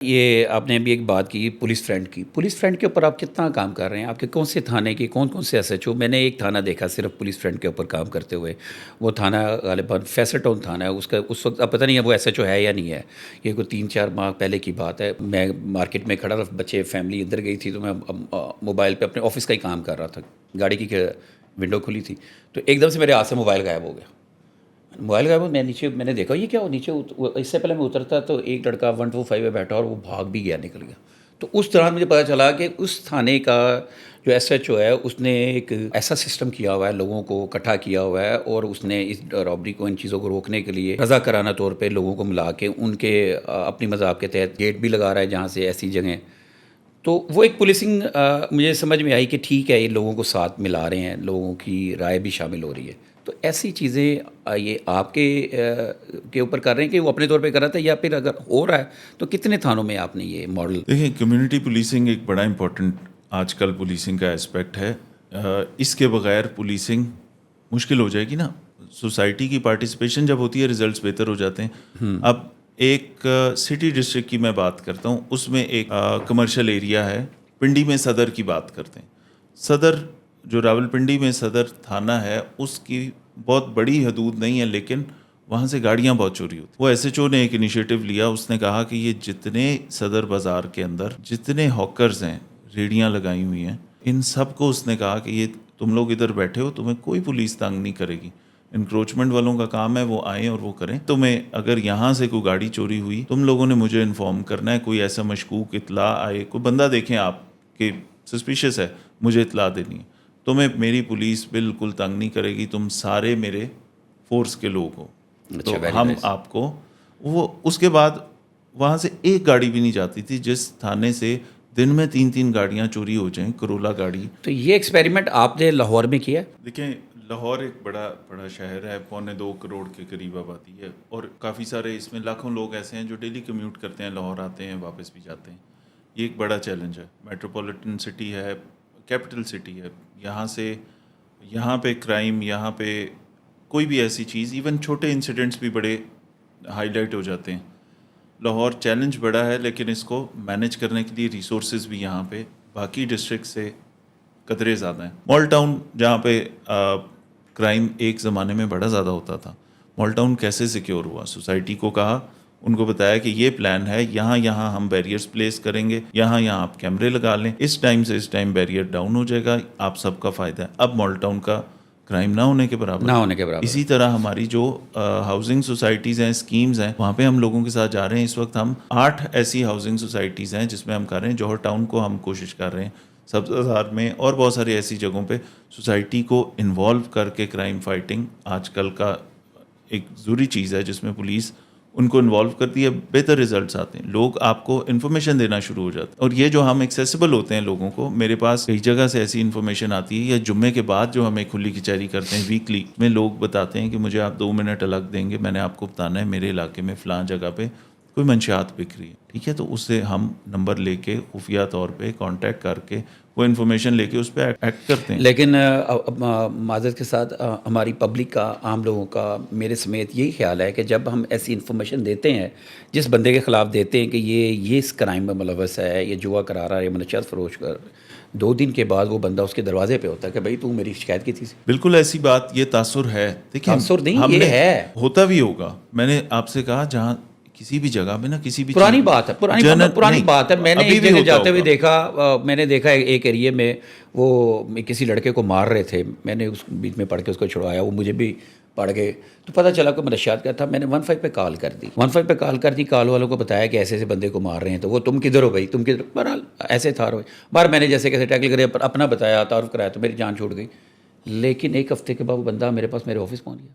یہ آپ نے ابھی ایک بات کی پولیس فرنٹ کے اوپر آپ کتنا کام کر رہے ہیں؟ آپ کے کون سے تھانے کے کون سے ایس ایچ او؟ میں نے ایک تھانہ دیکھا صرف پولیس فرنٹ کے اوپر کام کرتے ہوئے، وہ تھانہ غالباً فیصل ٹاؤن تھانہ ہے، اس کا اس وقت اب پتہ نہیں ہے وہ ایس ایچ او ہے یا نہیں ہے، یہ کوئی 3-4 ماہ پہلے کی بات ہے۔ میں مارکیٹ میں کھڑا تھا، بچے فیملی اندر گئی تھی، تو میں موبائل پہ اپنے آفس کا ہی کام کر رہا تھا، گاڑی کی ونڈو کھلی تھی، تو ایک دم سے میرے ہاتھ سے موبائل غائب ہو گیا۔ موبائل غائب ہو، میں نے دیکھا یہ کیا ہو، نیچے اس سے پہلے میں اترتا تو ایک لڑکا 125 پہ بیٹھا اور وہ بھاگ بھی گیا، نکل گیا۔ تو اس دوران مجھے پتہ چلا کہ اس تھانے کا جو ایس ایچ او ہے اس نے ایک ایسا سسٹم کیا ہوا ہے، لوگوں کو اکٹھا کیا ہوا ہے، اور اس نے اس رابری کو، ان چیزوں کو روکنے کے لیے رضا کرانہ طور پہ لوگوں کو ملا کے ان کے اپنی مذاہب کے تحت گیٹ بھی لگا رہا ہے جہاں سے ایسی جگہیں۔ تو وہ ایک پولیسنگ مجھے سمجھ میں آئی کہ ٹھیک ہے، یہ لوگوں کو ساتھ ملا رہے ہیں، لوگوں کی رائے بھی شامل ہو رہی ہے۔ تو ایسی چیزیں یہ آپ کے اوپر کر رہے ہیں کہ وہ اپنے طور پہ کر رہا تھا، یا پھر اگر ہو رہا ہے تو کتنے تھانوں میں آپ نے یہ ماڈل؟ دیکھیں، کمیونٹی پولیسنگ ایک بڑا امپورٹنٹ آج کل پولیسنگ کا اسپیکٹ ہے۔ اس کے بغیر پولیسنگ مشکل ہو جائے گی نا۔ سوسائٹی کی پارٹیسپیشن جب ہوتی ہے ریزلٹس بہتر ہو جاتے ہیں۔ اب ایک سٹی ڈسٹرکٹ کی میں بات کرتا ہوں، اس میں ایک کمرشل ایریا ہے، پنڈی میں صدر کی بات کرتے ہیں۔ صدر جو راولپنڈی میں صدر تھانہ ہے، اس کی بہت بڑی حدود نہیں ہے، لیکن وہاں سے گاڑیاں بہت چوری ہوتی۔ وہ ایس ایچ او نے ایک انیشیٹو لیا، اس نے کہا کہ یہ جتنے صدر بازار کے اندر جتنے ہاکرز ہیں، ریڑیاں لگائی ہوئی ہیں، ان سب کو اس نے کہا کہ یہ تم لوگ ادھر بیٹھے ہو، تمہیں کوئی پولیس تنگ نہیں کرے گی، انکروچمنٹ والوں کا کام ہے وہ آئیں اور وہ کریں۔ تمہیں اگر یہاں سے کوئی گاڑی چوری ہوئی، تم لوگوں نے مجھے انفارم کرنا ہے، کوئی ایسا مشکوک اطلاع آئے، کوئی بندہ دیکھیں آپ کہ سسپیشس ہے، مجھے اطلاع دینی ہے۔ تمہیں میری پولیس بالکل تنگ نہیں کرے گی، تم سارے میرے فورس کے لوگ ہو، تو ہم آپ کو وہ۔ اس کے بعد وہاں سے ایک گاڑی بھی نہیں جاتی تھی جس تھانے سے دن میں 3 گاڑیاں چوری ہو جائیں، کرولا گاڑی۔ تو یہ ایکسپیریمنٹ آپ نے لاہور میں کیا؟ دیکھیں، لاہور ایک بڑا شہر ہے، 2.25 کروڑ کے قریب آبادی ہے، اور کافی سارے اس میں لاکھوں لوگ ایسے ہیں جو ڈیلی کمیوٹ کرتے ہیں، لاہور آتے ہیں، واپس بھی جاتے ہیں۔ یہ ایک بڑا چیلنج ہے۔ میٹروپولیٹن سٹی ہے، کیپٹل سٹی ہے، یہاں پہ کرائم، یہاں پہ کوئی بھی ایسی چیز، ایون چھوٹے انسیڈنٹس بھی بڑے ہائی لائٹ ہو جاتے ہیں۔ لاہور چیلنج بڑا ہے، لیکن اس کو مینیج کرنے کے لیے ریسورسز بھی یہاں پہ باقی ڈسٹرکٹ سے قدرے زیادہ ہیں۔ مال ٹاؤن جہاں پہ کرائم ایک زمانے میں بڑا زیادہ ہوتا تھا، مال ٹاؤن کیسے سیکیور ہوا؟ سوسائٹی کو کہا، ان کو بتایا کہ یہ پلان ہے، یہاں ہم بیریئرز پلیس کریں گے، یہاں آپ کیمرے لگا لیں، اس ٹائم سے اس ٹائم بیریئر ڈاؤن ہو جائے گا، آپ سب کا فائدہ ہے۔ اب مال ٹاؤن کا کرائم نہ ہونے کے برابر۔ اسی طرح ہماری جو ہاؤسنگ سوسائٹیز ہیں، اسکیمز ہیں، وہاں پہ ہم لوگوں کے ساتھ جا رہے ہیں۔ اس وقت ہم 8 ایسی ہاؤسنگ سوسائٹیز ہیں جس میں ہم کر رہے ہیں، جوہر ٹاؤن کو ہم کوشش کر رہے ہیں، سبزار میں، اور بہت ساری ایسی جگہوں پہ سوسائٹی کو انوالو کر کے کرائم فائٹنگ آج کل کا ایک ضروری چیز ہے، جس میں پولیس ان کو انوالو کرتی ہے، بہتر ریزلٹس آتے ہیں، لوگ آپ کو انفارمیشن دینا شروع ہو جاتے ہیں۔ اور یہ جو ہم ایکسیسیبل ہوتے ہیں لوگوں کو، میرے پاس کئی جگہ سے ایسی انفارمیشن آتی ہے، یا جمعے کے بعد جو ہمیں کھلی کچہری کرتے ہیں ویکلی میں، لوگ بتاتے ہیں کہ مجھے آپ 2 منٹ الگ دیں گے، میں نے آپ کو بتانا ہے میرے علاقے میں فلاں جگہ پہ کوئی منشیات بک رہی ہے، ٹھیک ہے؟ تو اس سے ہم نمبر لے کے خفیہ طور پہ کانٹیکٹ کر کے وہ انفارمیشن لے کے اس پہ ایکٹ کرتے ہیں۔ لیکن معذرت کے ساتھ ہماری پبلک کا، عام لوگوں کا، میرے سمیت یہی خیال ہے کہ جب ہم ایسی انفارمیشن دیتے ہیں، جس بندے کے خلاف دیتے ہیں کہ یہ اس کرائم میں ملوث ہے، یہ جوا کرا رہا ہے، یہ منشیات فروش کر، 2 دن کے بعد وہ بندہ اس کے دروازے پہ ہوتا ہے کہ بھائی تو میری شکایت کی تھی۔ بالکل ایسی بات، یہ تاثر ہے۔ دیکھیں، تاثر نہیں، ہم یہ نے ہے، ہوتا بھی ہوگا۔ میں نے آپ سے کہا، جہاں کسی بھی جگہ میں نا، کسی بھی پرانی بات ہے، پرانی بات ہے۔ میں نے ایک جگہ جاتے ہوئے دیکھا، میں نے دیکھا ایک ایریے میں وہ کسی لڑکے کو مار رہے تھے، میں نے اس بیچ میں پڑھ کے اس کو چھڑوایا، وہ مجھے بھی پڑھ گئے، تو پتہ چلا کہ منشیات کا تھا۔ میں نے 15 پہ کال کر دی، 15 پہ کال کر دی، کال والوں کو بتایا کہ ایسے بندے کو مار رہے ہیں، تو وہ تم کدھر ہو بھائی، تم کدھر؟ بہرحال ایسے تھا بار میں نے جیسے کیسے ٹیکل کرے، اپنا بتایا، تعارف کرایا، تو میری جان چھوٹ گئی۔ لیکن ایک ہفتے کے بعد وہ بندہ میرے پاس، میرے آفس پہنچ گیا۔